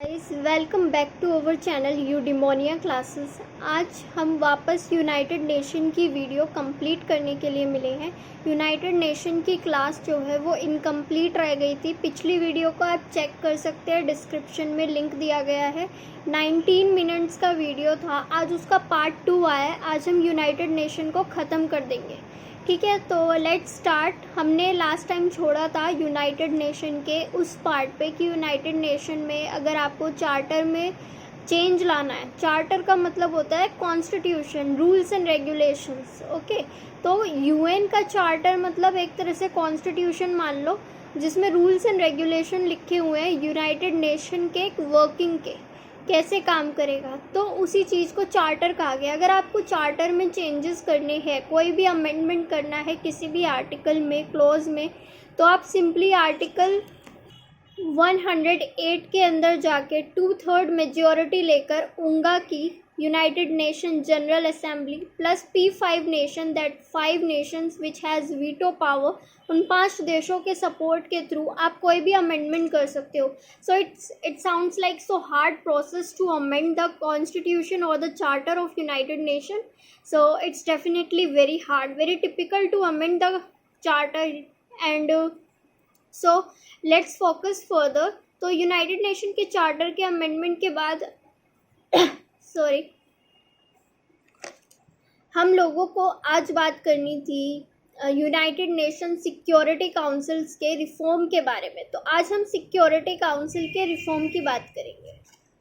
Guys welcome back to our channel Eudimonia classes. आज हम वापस यूनाइटेड नेशन की वीडियो कंप्लीट करने के लिए मिले हैं। यूनाइटेड नेशन की क्लास जो है वो इनकम्प्लीट रह गई थी। पिछली वीडियो को आप चेक कर सकते हैं, डिस्क्रिप्शन में लिंक दिया गया है। 19 मिनट्स का वीडियो था, आज उसका पार्ट 2 आया है। आज हम यूनाइटेड नेशन को ख़त्म कर देंगे, ठीक है। तो लेट्स स्टार्ट। हमने लास्ट टाइम छोड़ा था यूनाइटेड नेशन के उस पार्ट पे कि यूनाइटेड नेशन में अगर आपको चार्टर में चेंज लाना है, चार्टर का मतलब होता है constitution, rules and regulations, okay. तो यूएन का चार्टर मतलब एक तरह से कॉन्स्टिट्यूशन मान लो, जिसमें रूल्स एंड रेगुलेशन लिखे हुए हैं यूनाइटेड नेशन के एक वर्किंग के, कैसे काम करेगा। तो उसी चीज़ को चार्टर कहा गया। अगर आपको चार्टर में चेंजेस करने हैं, कोई भी अमेंडमेंट करना है किसी भी आर्टिकल में, क्लॉज में, तो आप सिंपली आर्टिकल 108 के अंदर जाके 2/3 मेजॉरिटी लेकर उंगा की United nation general assembly plus P5 nation, that 5 Nations which has veto power, उन 5 देशों के सपोर्ट के थ्रू आप कोई भी अमेंडमेंट कर सकते हो। So it sounds like so hard process to amend the constitution और the charter of United Nation. So it's definitely very hard, very typical to amend the charter and so let's focus further. तो United Nation के charter के amendment के बाद sorry, हम लोगों को आज बात करनी थी यूनाइटेड नेशन सिक्योरिटी काउंसिल्स के रिफॉर्म के बारे में। तो आज हम सिक्योरिटी काउंसिल के रिफॉर्म की बात करेंगे।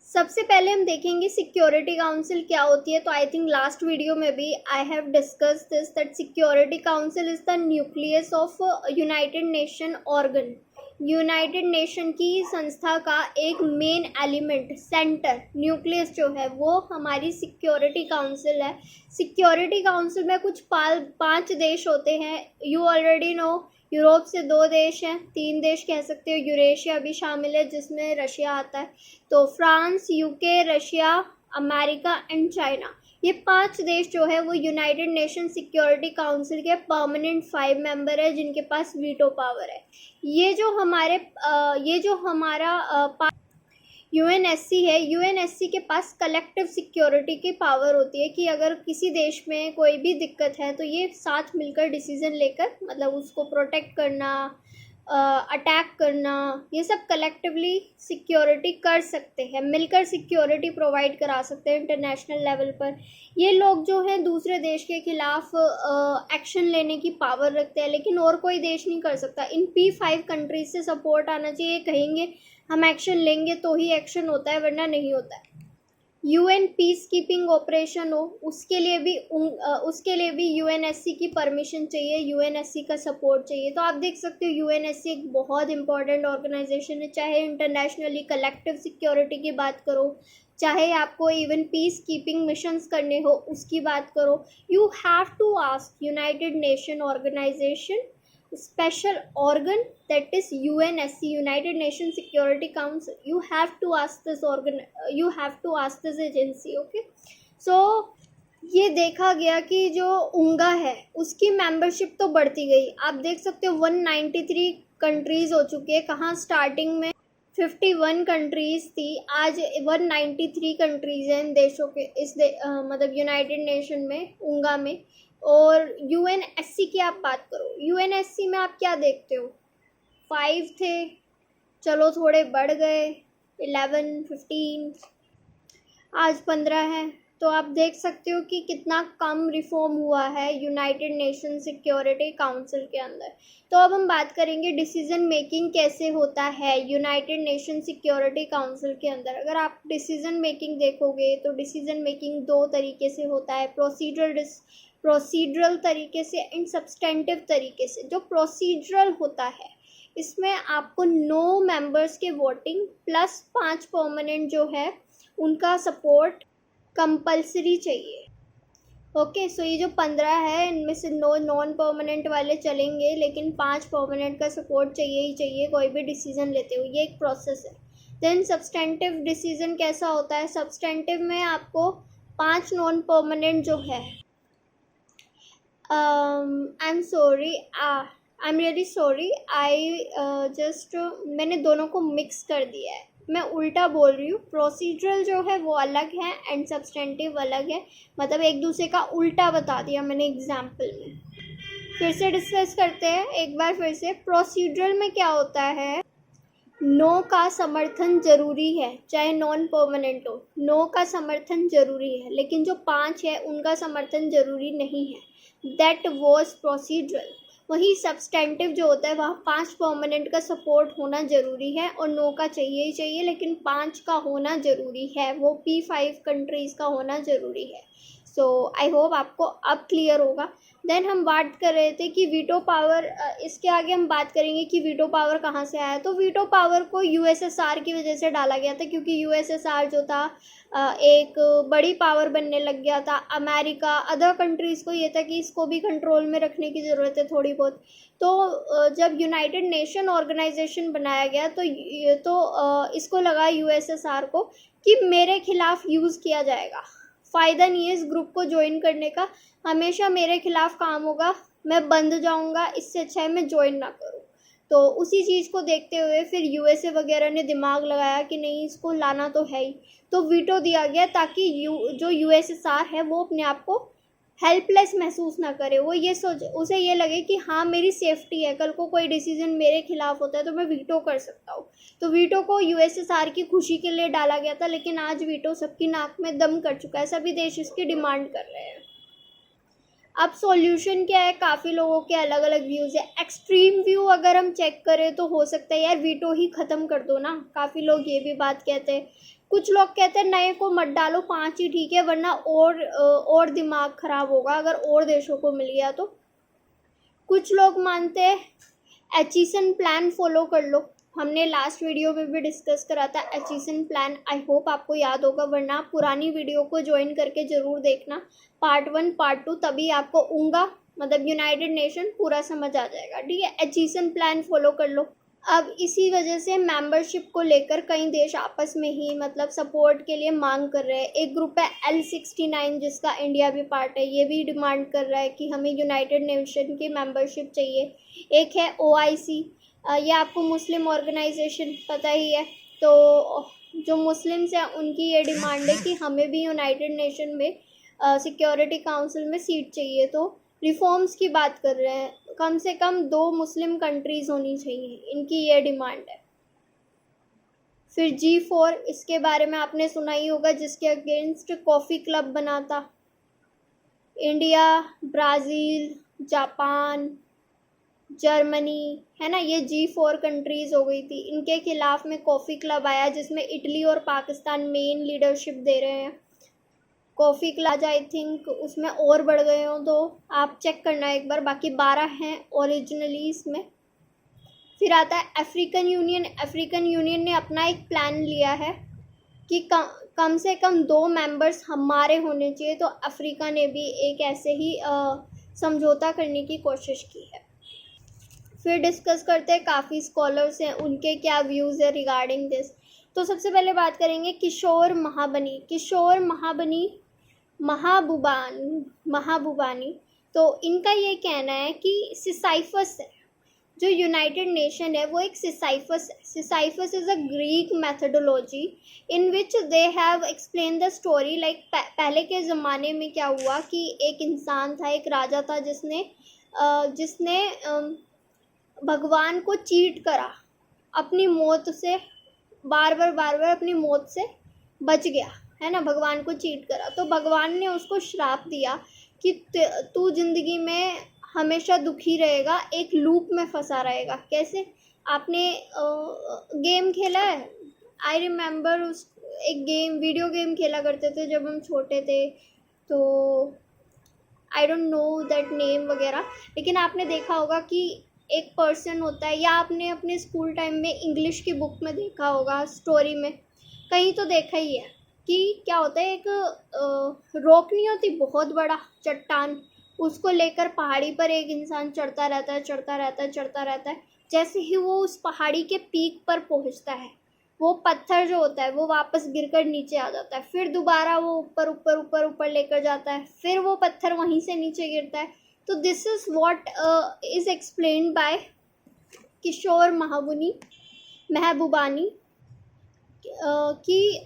सबसे पहले हम देखेंगे सिक्योरिटी काउंसिल क्या होती है। तो आई थिंक लास्ट वीडियो में भी I have discuss this, that security council is the nucleus of United nation organ. United Nation की संस्था का एक मेन एलिमेंट, सेंटर, न्यूक्लियस जो है वो हमारी सिक्योरिटी काउंसिल है। सिक्योरिटी काउंसिल में कुछ 5 देश होते हैं। यू ऑलरेडी नो, यूरोप से 2 देश हैं, 3 देश कह सकते हो, यूरेशिया भी शामिल है जिसमें रशिया आता है। तो France, UK, Russia, America and China, ये 5 देश जो है वो यूनाइटेड नेशन सिक्योरिटी काउंसिल के परमानेंट 5 मेंबर है जिनके पास वीटो पावर है। ये जो हमारा यूएनएससी है, यूएनएससी के पास कलेक्टिव सिक्योरिटी की पावर होती है कि अगर किसी देश में कोई भी दिक्कत है तो ये साथ मिलकर डिसीजन लेकर, मतलब उसको प्रोटेक्ट करना, अटैक करना, ये सब कलेक्टिवली सिक्योरिटी कर सकते हैं, मिलकर सिक्योरिटी प्रोवाइड करा सकते हैं इंटरनेशनल लेवल पर। ये लोग जो हैं दूसरे देश के खिलाफ एक्शन लेने की पावर रखते हैं, लेकिन और कोई देश नहीं कर सकता। इन P5 कंट्रीज से सपोर्ट आना चाहिए, कहेंगे हम एक्शन लेंगे तो ही एक्शन होता है, वरना नहीं होता है। यूएन पीस कीपिंग ऑपरेशन हो, उसके लिए भी यूएनएससी की परमिशन चाहिए, यूएनएससी का सपोर्ट चाहिए। तो आप देख सकते हो यूएनएससी एक बहुत इंपॉर्टेंट ऑर्गेनाइजेशन है, चाहे इंटरनेशनली कलेक्टिव सिक्योरिटी की बात करो, चाहे आपको इवन पीस कीपिंग मिशंस करने हो उसकी बात करो। You have to ask United Nation Organisation special organ, that is UNSC, United Nations Security Council. You have to ask this agency, okay. So ये देखा गया कि जो उंगा है उसकी मेंबरशिप तो बढ़ती गई। आप देख सकते हो 193 कंट्रीज हो चुकी है। कहाँ स्टार्टिंग में 51 कंट्रीज थी, आज 193 कंट्रीज हैं इन देशों के, मतलब यूनाइटेड नेशन में, उंगा में। और यूएनएससी की आप बात करो, यूएनएससी में आप क्या देखते हो, 5 थे, चलो थोड़े बढ़ गए, 11, 15, आज 15 है। तो आप देख सकते हो कि कितना कम रिफॉर्म हुआ है यूनाइटेड नेशन सिक्योरिटी काउंसिल के अंदर। तो अब हम बात करेंगे डिसीजन मेकिंग कैसे होता है यूनाइटेड नेशन सिक्योरिटी काउंसिल के अंदर। अगर आप डिसीजन मेकिंग देखोगे तो डिसीजन मेकिंग 2 तरीके से होता है, प्रोसीजरल तरीके से एंड सब्सटेंटिव तरीके से। जो प्रोसीजरल होता है इसमें आपको 9 मेंबर्स के वोटिंग प्लस 5 परमानेंट जो है उनका सपोर्ट कंपलसरी चाहिए, ओके। सो ये जो 15 है इनमें से 9 नॉन परमानेंट वाले चलेंगे, लेकिन 5 परमानेंट का सपोर्ट चाहिए ही चाहिए कोई भी डिसीजन लेते हो। ये एक प्रोसेस है। देन सब्सटेंटिव डिसीजन कैसा होता है, सब्सटेंटिव में आपको 5 नॉन परमानेंट जो है, आई एम रियली सॉरी, मैंने दोनों को मिक्स कर दिया है। मैं उल्टा बोल रही हूँ, प्रोसीजरल जो है वो अलग है एंड सब्सटेंटिव अलग है, मतलब एक दूसरे का उल्टा बता दिया मैंने एग्जाम्पल में। फिर से डिस्कस करते हैं एक बार फिर से। प्रोसीजरल में क्या होता है, नो का समर्थन जरूरी है, चाहे नॉन परमानेंट हो, नो का समर्थन जरूरी है, लेकिन जो 5 है उनका समर्थन जरूरी नहीं है, दैट वॉज प्रोसीजरल। वही सब्सटेंटिव जो होता है वहाँ 5 परमानेंट का सपोर्ट होना जरूरी है और नो का चाहिए ही चाहिए, लेकिन 5 का होना जरूरी है, वो P5 कंट्रीज़ का होना जरूरी है। सो आई होप आपको अब क्लियर होगा। देन हम बात कर रहे थे कि वीटो पावर, इसके आगे हम बात करेंगे कि वीटो पावर कहाँ से आया। तो वीटो पावर को यूएसएसआर की वजह से डाला गया था, क्योंकि यूएसएसआर जो था एक बड़ी पावर बनने लग गया था। अमेरिका, अदर कंट्रीज़ को ये था कि इसको भी कंट्रोल में रखने की ज़रूरत है थोड़ी बहुत। तो जब यूनाइटेड नेशन ऑर्गेनाइजेशन बनाया गया तो इसको लगा यूएसएसआर को कि मेरे खिलाफ यूज़ किया जाएगा, फ़ायदा नहीं है इस ग्रुप को ज्वाइन करने का, हमेशा मेरे खिलाफ काम होगा, मैं बंद जाऊंगा, इससे अच्छा है मैं ज्वाइन ना करूं। तो उसी चीज़ को देखते हुए फिर यूएसए वगैरह ने दिमाग लगाया कि नहीं, इसको लाना तो है ही, तो वीटो दिया गया ताकि जो यूएसएसआर है वो अपने आप को हेल्पलेस महसूस ना करे। वो ये उसे ये लगे कि हाँ मेरी सेफ्टी है, कल को कोई डिसीजन मेरे खिलाफ होता है तो मैं वीटो कर सकता हूँ। तो वीटो को यूएसएसआर की खुशी के लिए डाला गया था, लेकिन आज वीटो सबकी नाक में दम कर चुका है, सभी देश इसकी डिमांड कर रहे हैं। अब सॉल्यूशन क्या है, काफ़ी लोगों के अलग अलग व्यूज़ है। एक्सट्रीम व्यू अगर हम चेक करें तो हो सकता है यार वीटो ही ख़त्म कर दो ना, काफ़ी लोग ये भी बात कहते हैं। कुछ लोग कहते हैं नए को मत डालो, 5 ही ठीक है, वरना और दिमाग ख़राब होगा अगर और देशों को मिल गया तो। कुछ लोग मानते हैं एचीसन प्लान फॉलो कर लो, हमने लास्ट वीडियो में भी डिस्कस करा था एचीसन प्लान, आई होप आपको याद होगा, वरना पुरानी वीडियो को ज्वाइन करके ज़रूर देखना, पार्ट 1 पार्ट 2, तभी आपको उंगा मतलब यूनाइटेड नेशन पूरा समझ आ जाएगा। ठीक है, एचीसन प्लान फॉलो कर लो। अब इसी वजह से मेंबरशिप को लेकर कई देश आपस में ही मतलब सपोर्ट के लिए मांग कर रहे हैं। एक ग्रुप है L69 जिसका इंडिया भी पार्ट है, ये भी डिमांड कर रहा है कि हमें यूनाइटेड नेशन की मेंबरशिप चाहिए। एक है OIC, ये आपको मुस्लिम ऑर्गेनाइजेशन पता ही है, तो जो मुस्लिम्स हैं उनकी ये डिमांड है कि हमें भी यूनाइटेड नेशन में सिक्योरिटी काउंसिल में सीट चाहिए। तो रिफॉर्म्स की बात कर रहे हैं, कम से कम 2 मुस्लिम कंट्रीज़ होनी चाहिए, इनकी ये डिमांड है। फिर G4, इसके बारे में आपने सुना ही होगा, जिसके अगेंस्ट कॉफ़ी क्लब बना था। इंडिया, ब्राज़ील, जापान, जर्मनी, है ना, ये G4 कंट्रीज़ हो गई थी, इनके खिलाफ में कॉफ़ी क्लब आया जिसमें इटली और पाकिस्तान मेन लीडरशिप दे रहे हैं। कॉफ़ी क्लब आई थिंक उसमें और बढ़ गए हो तो आप चेक करना एक बार, बाकी 12 हैं ओरिजिनली इसमें। फिर आता है अफ्रीकन यूनियन। अफ्रीकन यूनियन ने अपना एक प्लान लिया है कि कम से कम 2 मेंबर्स हमारे होने चाहिए, तो अफ्रीका ने भी एक ऐसे ही समझौता करने की कोशिश की है। फिर डिस्कस करते हैं, काफ़ी स्कॉलर्स हैं उनके क्या व्यूज़ है रिगार्डिंग दिस। तो सबसे पहले बात करेंगे किशोर महाबनी। किशोर महाबूबानी, तो इनका ये कहना है कि सिसाइफस है, जो यूनाइटेड नेशन है वो एक सिसाइफस है। Sisyphus is a Greek methodology in which they have explain the story, like पहले के ज़माने में क्या हुआ कि एक इंसान था, एक राजा था जिसने भगवान को चीट करा, अपनी मौत से बार बार अपनी मौत से बच गया, है ना, भगवान को चीट करा। तो भगवान ने उसको श्राप दिया कि तू जिंदगी में हमेशा दुखी रहेगा, एक लूप में फंसा रहेगा। कैसे, आपने गेम खेला है, आई रिमेम्बर एक वीडियो गेम खेला करते थे जब हम छोटे थे, तो I don't know that name वगैरह, लेकिन आपने देखा होगा कि एक पर्सन होता है, या आपने अपने स्कूल टाइम में इंग्लिश की बुक में देखा होगा, स्टोरी में कहीं तो देखा ही है कि क्या होता है, एक रॉक नहीं होती बहुत बड़ा चट्टान, उसको लेकर पहाड़ी पर एक इंसान चढ़ता रहता है। जैसे ही वो उस पहाड़ी के पीक पर पहुंचता है, वो पत्थर जो होता है वो वापस गिरकर नीचे आ जाता है, फिर दोबारा वो ऊपर लेकर जाता है, फिर वो पत्थर वहीं से नीचे गिरता है। तो this is what is explained by Kishore Mahbubani, कि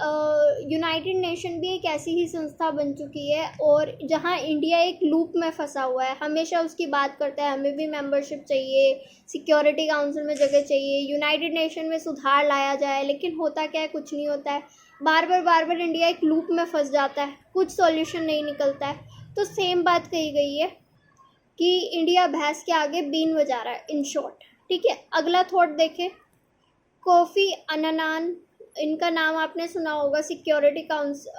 यूनाइटेड नेशन भी एक ऐसी ही संस्था बन चुकी है और जहां इंडिया एक लूप में फंसा हुआ है। हमेशा उसकी बात करता है हमें भी मेंबरशिप चाहिए, सिक्योरिटी काउंसिल में जगह चाहिए, यूनाइटेड नेशन में सुधार लाया जाए, लेकिन होता क्या है, कुछ नहीं होता है। बार बार इंडिया एक लूप में फंस जाता है, कुछ सॉल्यूशन नहीं निकलता है। तो सेम बात कही गई है कि इंडिया भैंस के आगे बीन बजा रहा है, इन शॉर्ट। ठीक है, अगला थॉट देखें। कोफी अन्नान, इनका नाम आपने सुना होगा, सिक्योरिटी काउंसिल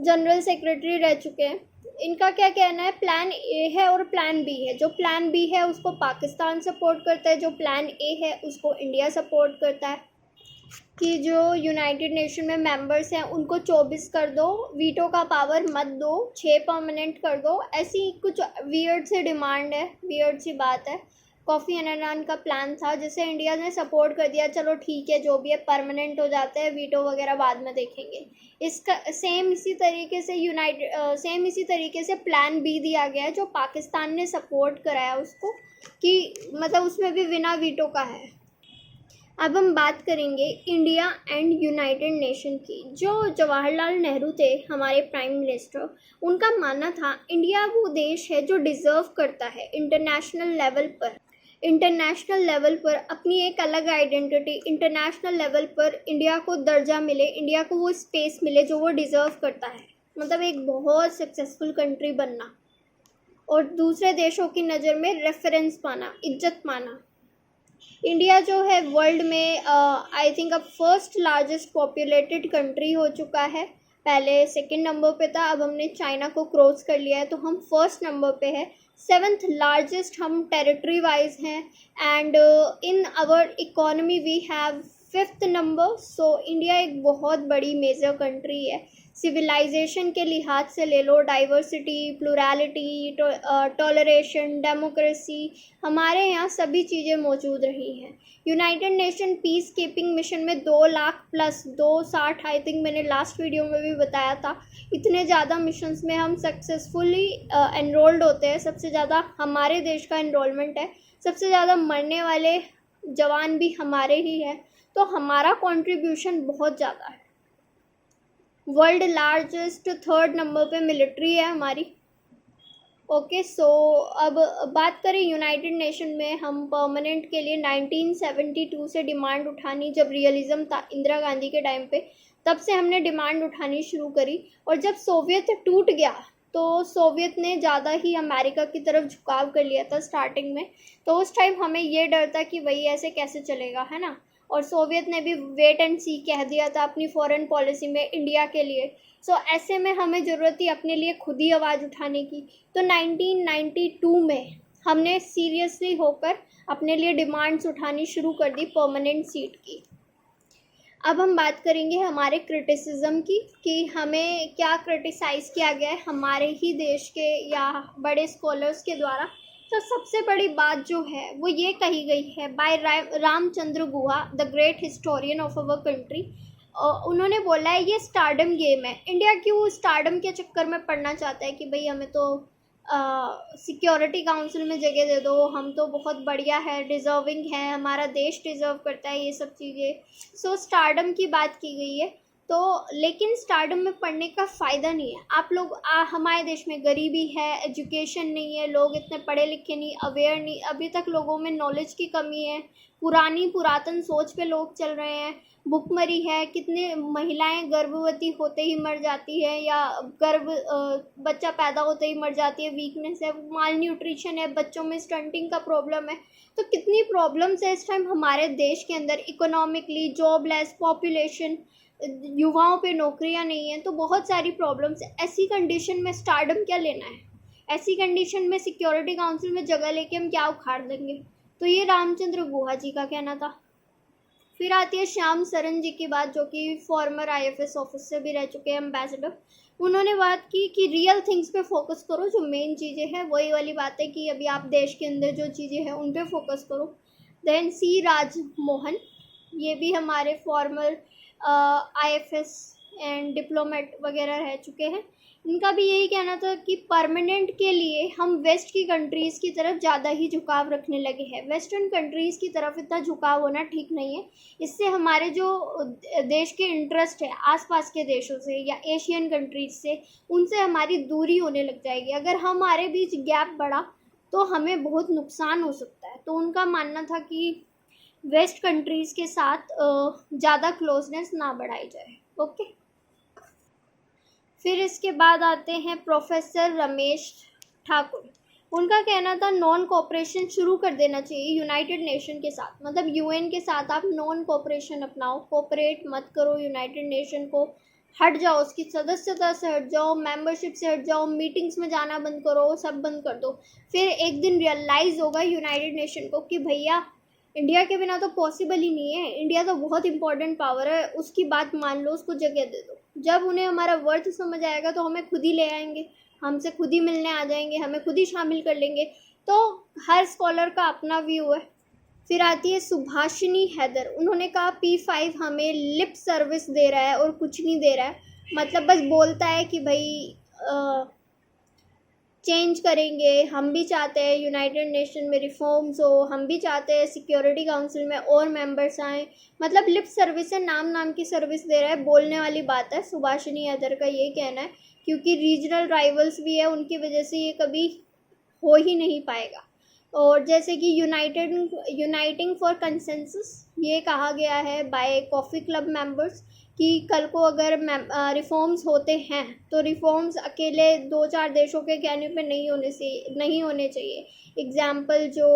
जनरल सेक्रेटरी रह चुके हैं। इनका क्या कहना है, प्लान ए है और प्लान बी है। जो प्लान बी है उसको पाकिस्तान सपोर्ट करता है, जो प्लान ए है उसको इंडिया सपोर्ट करता है कि जो यूनाइटेड नेशन में मेंबर्स हैं उनको 24 कर दो, वीटो का पावर मत दो, 6 परमानेंट कर दो। ऐसी कुछ वियर्ड सी डिमांड है, वियर्ड सी बात है। कोफी अन्नान का प्लान था जिसे इंडिया ने सपोर्ट कर दिया, चलो ठीक है जो भी है परमानेंट हो जाते हैं, वीटो वगैरह बाद में देखेंगे। इसका सेम इसी तरीके से प्लान बी दिया गया है जो पाकिस्तान ने सपोर्ट कराया उसको, कि मतलब उसमें भी बिना वीटो का है। अब हम बात करेंगे इंडिया एंड यूनाइटेड नेशन की। जो जवाहरलाल नेहरू थे हमारे प्राइम मिनिस्टर, उनका मानना था इंडिया वो देश है जो डिज़र्व करता है इंटरनेशनल लेवल पर अपनी एक अलग आइडेंटिटी, इंटरनेशनल लेवल पर इंडिया को दर्जा मिले, इंडिया को वो स्पेस मिले जो वो डिज़र्व करता है। मतलब एक बहुत सक्सेसफुल कंट्री बनना और दूसरे देशों की नज़र में रेफरेंस पाना, इज्जत पाना। इंडिया जो है वर्ल्ड में आई थिंक अब फर्स्ट लार्जेस्ट पॉपुलेटेड कंट्री हो चुका है। पहले सेकंड नंबर पे था, अब हमने चाइना को क्रॉस कर लिया है, तो हम फर्स्ट नंबर पे है। 7th लार्जेस्ट हम टेरिटरी वाइज हैं and in our economy we have 5th number. So India एक बहुत बड़ी मेजर कंट्री है। सिविलाइजेशन के लिहाज से ले लो, डाइवर्सिटी, प्लुरलिटी, टॉलरेशन, डेमोक्रेसी, हमारे यहाँ सभी चीज़ें मौजूद रही हैं। United nation peace keeping mission में 2 लाख प्लस 260 आई थिंक मैंने लास्ट वीडियो में भी बताया था, इतने ज़्यादा मिशंस में हम सक्सेसफुली एनरोल्ड होते हैं। सबसे ज़्यादा हमारे देश का एनरोलमेंट है, सबसे ज़्यादा मरने वाले जवान भी हमारे ही हैं, तो हमारा कंट्रीब्यूशन बहुत ज़्यादा है। वर्ल्ड लार्जेस्ट 3rd नंबर पे मिलिट्री है हमारी। ओके, सो अब बात करें यूनाइटेड नेशन में, हम परमानेंट के लिए 1972 से डिमांड उठानी, जब रियलिज्म था इंदिरा गांधी के टाइम पे, तब से हमने डिमांड उठानी शुरू करी। और जब सोवियत टूट गया तो सोवियत ने ज़्यादा ही अमेरिका की तरफ झुकाव कर लिया था स्टार्टिंग में, तो उस टाइम हमें ये डर था कि वही ऐसे कैसे चलेगा, है ना। और सोवियत ने भी वेट एंड सी कह दिया था अपनी फॉरेन पॉलिसी में इंडिया के लिए। सो ऐसे में हमें ज़रूरत थी अपने लिए खुद ही आवाज़ उठाने की। तो 1992 में हमने सीरियसली होकर अपने लिए डिमांड्स उठानी शुरू कर दी परमानेंट सीट की। अब हम बात करेंगे हमारे क्रिटिसिज्म की कि हमें क्या क्रिटिसाइज़ किया गया है हमारे ही देश के या बड़े स्कॉलर्स के द्वारा। तो सबसे बड़ी बात जो है वो ये कही गई है by Ramachandra Guha, the great historian of our country. उन्होंने बोला है ये स्टारडम गेम है। इंडिया क्यों स्टारडम के चक्कर में पड़ना चाहता है कि भाई हमें तो सिक्योरिटी काउंसिल में जगह दे दो, हम तो बहुत बढ़िया है, डिज़र्विंग है, हमारा देश डिज़र्व करता है ये सब चीज़ें। सो स्टारडम की बात की गई है। तो लेकिन स्टारडम में पढ़ने का फ़ायदा नहीं है। आप लोग हमारे देश में गरीबी है, एजुकेशन नहीं है, लोग इतने पढ़े लिखे नहीं, अवेयर नहीं, अभी तक लोगों में नॉलेज की कमी है, पुरातन सोच पे लोग चल रहे हैं, भुखमरी है, कितने महिलाएं गर्भवती होते ही मर जाती है या बच्चा पैदा होते ही मर जाती है, वीकनेस है, माल न्यूट्रिशन है, बच्चों में स्टंटिंग का प्रॉब्लम है। तो कितनी प्रॉब्लम्स है इस टाइम हमारे देश के अंदर, इकोनॉमिकली, जॉबलेस पॉपुलेशन, युवाओं पे नौकरियां नहीं हैं, तो बहुत सारी प्रॉब्लम्स है। ऐसी कंडीशन में स्टारडम क्या लेना है, ऐसी कंडीशन में सिक्योरिटी काउंसिल में जगह लेके हम क्या उखाड़ देंगे। तो ये रामचंद्र गुहा जी का कहना था। फिर आती है श्याम सरन जी की बात, जो कि फॉर्मर IFS ऑफिसर भी रह चुके हैं, एम्बेसडर। उन्होंने बात की कि रियल थिंग्स पे फोकस करो, जो मेन चीज़ें हैं वही वाली बात है कि अभी आप देश के अंदर जो चीज़ें हैं उन पे फोकस करो। देन C राजमोहन, ये भी हमारे फॉर्मर IFS एंड डिप्लोमेट वगैरह रह चुके हैं, इनका भी यही कहना था कि परमानेंट के लिए हम वेस्ट की कंट्रीज़ की तरफ ज़्यादा ही झुकाव रखने लगे हैं। वेस्टर्न कंट्रीज़ की तरफ इतना झुकाव होना ठीक नहीं है, इससे हमारे जो देश के इंटरेस्ट है आसपास के देशों से या एशियन कंट्रीज़ से, उनसे हमारी दूरी होने लग जाएगी। अगर हमारे बीच गैप बढ़ा तो हमें बहुत नुकसान हो सकता है। तो उनका मानना था कि वेस्ट कंट्रीज़ के साथ ज़्यादा क्लोजनेस ना बढ़ाई जाए। ओके, फिर इसके बाद आते हैं प्रोफेसर रमेश ठाकुर। उनका कहना था नॉन कोऑपरेशन शुरू कर देना चाहिए यूनाइटेड नेशन के साथ, मतलब यूएन के साथ आप नॉन कोऑपरेशन अपनाओ, कोऑपरेट मत करो यूनाइटेड नेशन को, हट जाओ, उसकी सदस्यता से हट जाओ, मेंबरशिप से हट जाओ, मीटिंग्स में जाना बंद करो, सब बंद कर दो। फिर एक दिन रियलाइज़ होगा यूनाइटेड नेशन को कि भैया इंडिया के बिना तो पॉसिबल ही नहीं है, इंडिया तो बहुत इंपॉर्टेंट पावर है, उसकी बात मान लो, उसको जगह दे दो। जब उन्हें हमारा वर्थ समझ आएगा तो हमें खुद ही ले आएंगे, हमसे खुद ही मिलने आ जाएंगे, हमें खुद ही शामिल कर लेंगे। तो हर स्कॉलर का अपना व्यू है। फिर आती है सुभाषिनी हैदर। उन्होंने कहा P5 हमें लिप सर्विस दे रहा है और कुछ नहीं दे रहा है, मतलब बस बोलता है कि भाई चेंज करेंगे, हम भी चाहते हैं यूनाइटेड नेशन में रिफॉर्म्स हो, हम भी चाहते हैं सिक्योरिटी काउंसिल में और मेंबर्स आएँ, मतलब लिप सर्विस है, नाम नाम की सर्विस दे रहा है, बोलने वाली बात है। सुभाषिनी हैदर का ये कहना है, क्योंकि रीजनल राइवल्स भी है, उनकी वजह से ये कभी हो ही नहीं पाएगा। और जैसे कि यूनाइटिंग फॉर कंसेंसस ये कहा गया है बाय कॉफ़ी क्लब मेंबर्स कि कल को अगर रिफॉर्म्स होते हैं तो रिफॉर्म्स अकेले 2-4 देशों के कहने पे नहीं होने चाहिए। एग्जाम्पल जो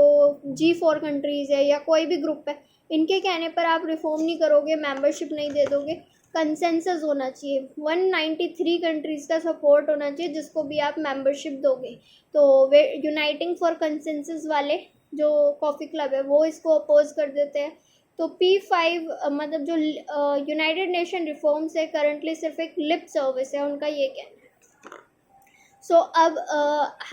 G4 कंट्रीज़ है या कोई भी ग्रुप है, इनके कहने पर आप रिफॉर्म नहीं करोगे, मेंबरशिप नहीं दे दोगे, कंसेंसस होना चाहिए। 193 कंट्रीज़ का सपोर्ट होना चाहिए जिसको भी आप मेंबरशिप दोगे। तो वे यूनाइटिंग फॉर कंसेंसस वाले जो कॉफ़ी क्लब है वो इसको अपोज कर देते हैं। तो P5 मतलब जो यूनाइटेड नेशन रिफॉर्म्स है करंटली सिर्फ एक लिप सर्विस है, उनका ये कहना है। सो अब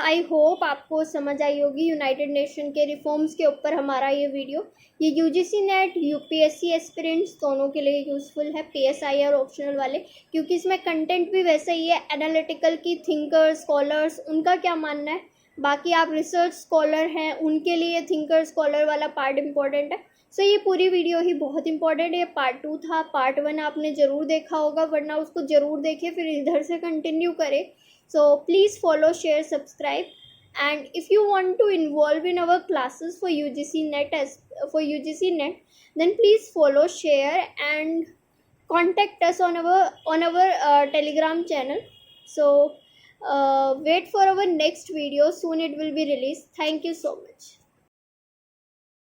आई होप आपको समझ आई होगी यूनाइटेड नेशन के रिफॉर्म्स के ऊपर हमारा ये वीडियो। ये UGC नेट UPSC एस्पिरेंट्स दोनों के लिए यूज़फुल है, PSI और ऑप्शनल वाले, क्योंकि इसमें कंटेंट भी वैसा ही है एनालिटिकल की, थिंकर्स स्कॉलर्स उनका क्या मानना है। बाकी आप रिसर्च स्कॉलर हैं उनके लिए थिंकर स्कॉलर वाला पार्ट इम्पॉर्टेंट है। सो ये पूरी वीडियो ही बहुत इंपॉर्टेंट है। पार्ट 2 था, पार्ट 1 आपने ज़रूर देखा होगा, वरना उसको ज़रूर देखें फिर इधर से कंटिन्यू करें। So please follow, share, subscribe, and if you want to involve in our classes for UGC net, then please follow, share, and contact us on our Telegram channel. So wait for our next video. Soon it will be released. Thank you so much.